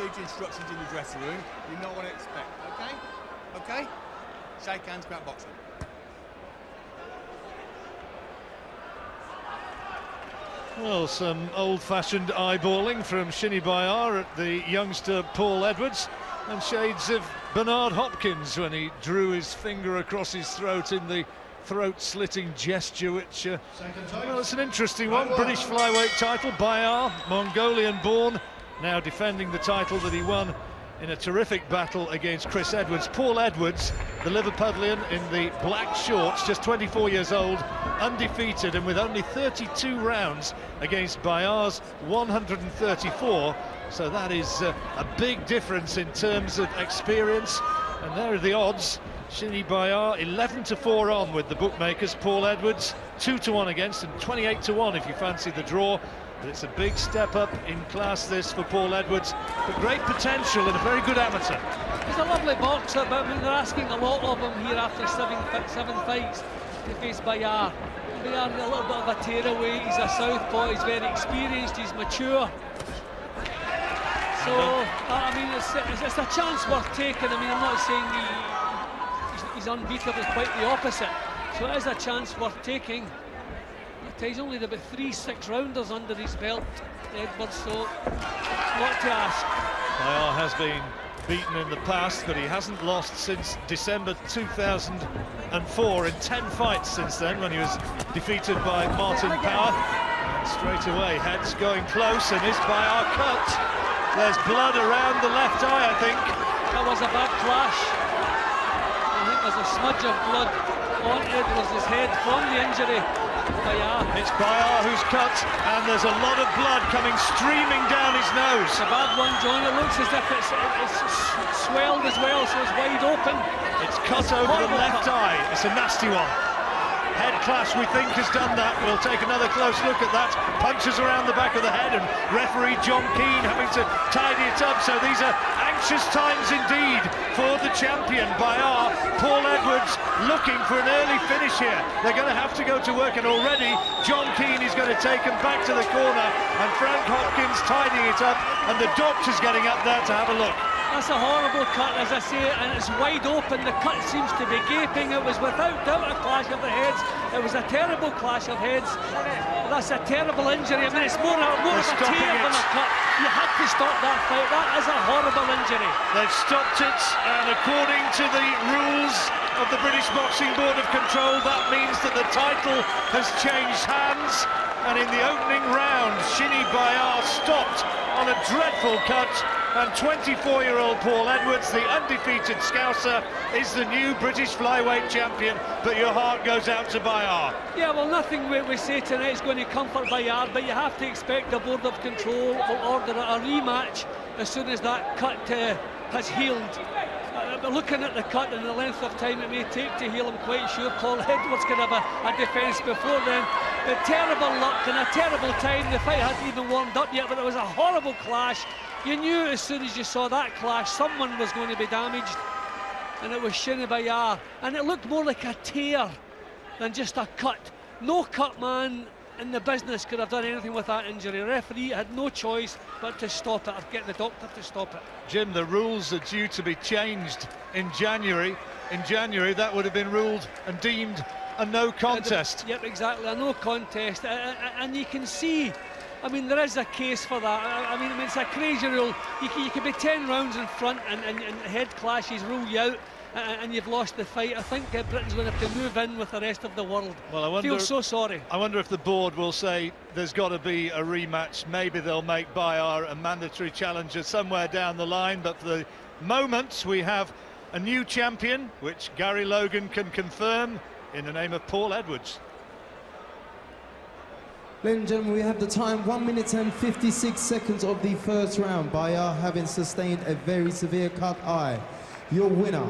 received instructions in the dressing room. You know what to expect, okay? Okay? Shake hands, grab boxing. Well, some old-fashioned eyeballing from Shinny Bayaar at the youngster Paul Edwards, and shades of Bernard Hopkins when he drew his finger across his throat in the throat-slitting gesture, which, well, it's an interesting one. British flyweight title, Bayaar, Mongolian-born, now defending the title that he won in a terrific battle against Chris Edwards. Paul Edwards, the Liverpudlian in the black shorts, just 24 years old, undefeated and with only 32 rounds against Bayaar's 134. So that is a big difference in terms of experience. And there are the odds. Shinny Bayaar 11-4 on with the bookmakers. Paul Edwards 2-1 against, and 28-1 if you fancy the draw. But it's a big step up in class, this, for Paul Edwards, but great potential and a very good amateur. He's a lovely boxer, but I mean, they're asking a lot of him here after seven fights to face Bayaar. Bayaar is a little bit of a tearaway. He's a southpaw, he's very experienced, he's mature. So, I mean, it's a chance worth taking. I mean, I'm not saying he's unbeatable, quite the opposite. So it is a chance worth taking. He's only about 3 6-rounders under his belt, Edwards, so it's not to ask. Bayaar has been beaten in the past, but he hasn't lost since December 2004 in 10 fights since then, when he was defeated by Martin Power. And straight away, heads going close, and is Bayaar cut? There's blood around the left eye, I think. That was a bad clash. I think there's a smudge of blood on Edwards' head from the injury. Bayaar. It's Bayaar who's cut, and there's a lot of blood coming streaming down his nose. It's a bad one, John. It looks as if it's swelled as well, so it's wide open. It's cut over the left eye. It's a nasty one. Head clash, we think, has done that. We'll take another close look at that. Punches around the back of the head, and referee John Keane having to tidy it up. So these are anxious times indeed for the champion, Bayaar. Paul Edwards looking for an early finish here. They're going to have to go to work, and already John Keane is going to take him back to the corner, and Frank Hopkins tidying it up, and the doctor's getting up there to have a look. That's a horrible cut, as I say, and it's wide open. The cut seems to be gaping. It was without doubt a clash of the heads. It was a terrible clash of heads. That's a terrible injury. I mean, it's more of a tear than a cut. You had to stop that fight. That is a horrible injury. They've stopped it, and according to the rules of the British Boxing Board of Control, that means that the title has changed hands. And in the opening round, Shinny Bayaar stopped on a dreadful cut. And 24-year-old Paul Edwards, the undefeated Scouser, is the new British flyweight champion, but your heart goes out to Bayaar. Yeah, well, nothing we say tonight is going to comfort Bayaar, but you have to expect the Board of Control will order a rematch as soon as that cut has healed. But looking at the cut and the length of time it may take to heal, I'm quite sure Paul Edwards could have a defence before then. But terrible luck and a terrible time. The fight hadn't even warmed up yet, but it was a horrible clash. You knew as soon as you saw that clash someone was going to be damaged, and it was Shinny Bayaar, and it looked more like a tear than just a cut. No cut man in the business could have done anything with that injury. The referee had no choice but to stop it, or get the doctor to stop it. Jim, the rules are due to be changed in January. In January that would have been ruled and deemed a no contest. Yep, exactly, a no contest, and you can see, I mean, there is a case for that. I mean, it's a crazy rule. You can be 10 rounds in front and head clashes rule you out, and you've lost the fight. I think Britain's going to have to move in with the rest of the world. Well, I wonder, feel so sorry. I wonder if the board will say there's got to be a rematch. Maybe they'll make Bayaar a mandatory challenger somewhere down the line, but for the moment we have a new champion, which Gary Logan can confirm in the name of Paul Edwards. Ladies and gentlemen, we have the time, 1 minute and 56 seconds of the first round. Bayaar having sustained a very severe cut eye. Your winner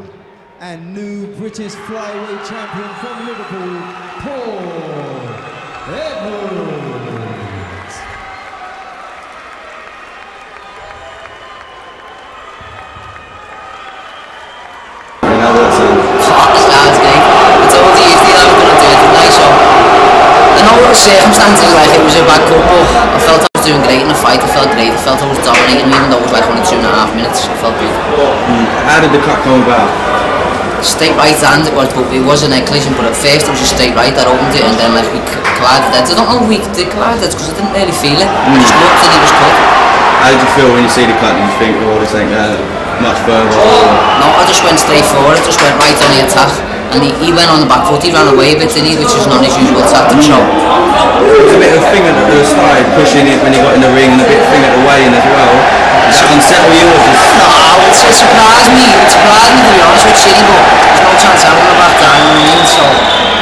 and new British flyweight champion from Liverpool, Paul Edwards. Circumstances, like it was a bad couple. I felt I was doing great in the fight. I felt great. I felt I was dominating, even though it was like only 2.5 minutes. I felt good. How did the cut come about? Straight right hand, it was a neck collision, but at first it was a straight right that opened it, and then like we collided heads. I don't know if we did collide heads because I didn't really feel it. I just looked and he was cut. How did you feel when you see the cut? Did you think, oh, this ain't much further? No, I just went straight forward. I just went right on the attack, and he went on the back foot. He ran away a bit, didn't he? Which is not his usual tactic. So there was a bit of thing at the start, pushing it when he got in the ring, and a bit of thing at the weigh-in as well. Did that unsettle you? No, it surprised me. It surprised me, to be honest with Shinny, but there's no chance having him back down. You know what I mean? So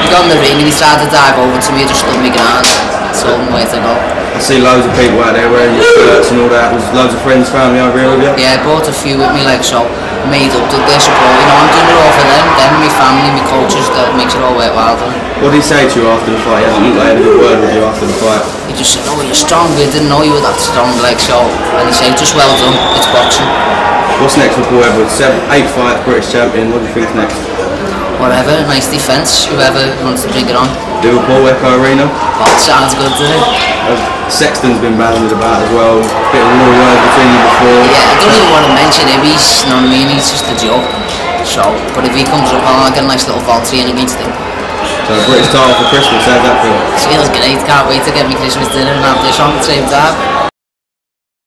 he got in the ring and he tried to dive over to me. I just stood my ground, told him where to go. I see loads of people out there wearing your shirts and all that. Was loads of friends, family over here with you? Yeah, I brought a few with me, like, so made up to their support. You know, I'm doing it all for them, my family, my coaches. That makes it all worthwhile. What did he say to you after the fight? He hasn't looked like he had a good word with you after the fight. He just said, "Oh, you're strong." I didn't know you were that strong, like, so. And he said, "Just well done. It's boxing." What's next for Paul Edwards? 8th fight, British champion. What do you think's next? Whatever, nice defence. Whoever wants to bring it on. Liverpool, Echo Arena. Oh, it sounds good, doesn't it? Sexton's been bandied about as well. Bit of a little word between you before. Yeah, I don't even want to mention him. He's, you know what I mean? He's just a joke. So, but if he comes up, I'll get a nice little voluntary in against him. So a British title for Christmas, how's that feel? Feels great. Can't wait to get me Christmas dinner and have this on at the same time.